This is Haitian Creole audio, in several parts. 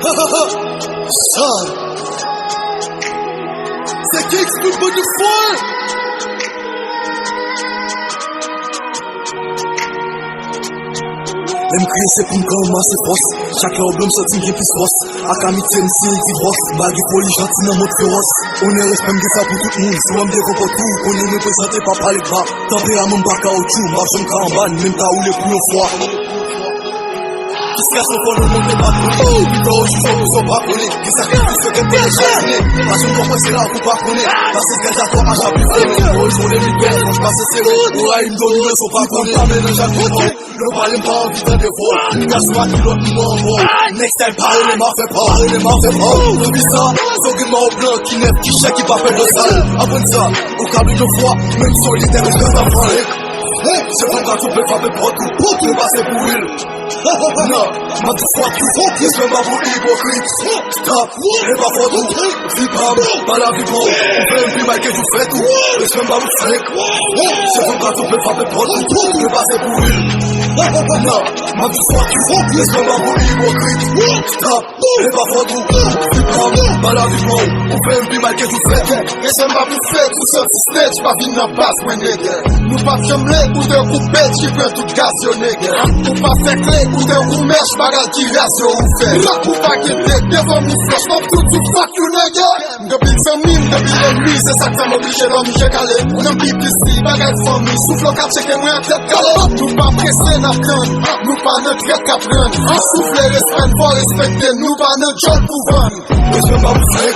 Son, c'est qui explique pas de folle? Lem kriye se pou mka ou mase fos. Chak la ou blom soti mgen pis fos. Ak amitye msi el divros. Bagi poli janti nan mot feros. One respem ge sa pou tout moun. Si wam de kopotou, konen represente pa pale pa. Temperamen baka ou chou, marchon ka an ban, men ta ou le pou yon fwa. Kiska son fon nou moun te patrouille. Pita ou chou son pou son bakone. Ki sakrifis ke te rechazine. Pasyon kompon se la pou bakone. Pase se genja to a chapi fone. Ou jone mi bel, franj pase se ro. Ou a im don nou son bakone. Tamen nan jak kote. Le palem pa anvi tan de vol. Kaswa ki lot nou an vol. Next time pare le ma fe pa. Pare le ma fe pa. Ou bi sa, so gen ma ou blan ki nef ki chek ki pa pe de sal. Apon sa, ou kabli de fwa. Menm solide ou skaz an pran. Se fon ka soupe fa pe potou. Potou pase pou il. Non, ma tout fuck you. Respect ma pou hypocrite. Stop, e pa fotou. Vipam, pa la vipam. Ou fe mpi mal ke jou fè tout. Respect ma pou fèk. Se fon ka soupe fa pe potou. Potou pase pou il. Non, ma tout fuck you. Respect ma pou hypocrite. Stop, e pa fotou. Vipam, pa la vipam. Ou fe mpi mal ke jou fè tout. Respect ma pou fèk. Ou se ti snitch pa vin nan bas mwen nege. Nou pa fjemble ou de kou bet ki pren tout gas yo nege. Ou pa fèk le ou de kou mèche bagal ki rasyo ou fè. Lak ou pa kete, devon mi flush, non tout fuck you nege. Depi famim, depi l'ennemi, se sak sa m'oblige d'an mi jekale. Ou nan pip isi, bagay fami, souflo ka cheke mwen an tèt kale. Nou pa presse nan pren, nou pa nan tret ka pren. An soufle respect, for respekte, nou pa nan jol pou van. Respect ma pou fèk.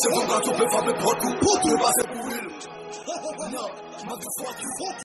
Se fon ka soupe fa pe potou. Potou pase pou il. Non, ma tout fuck you.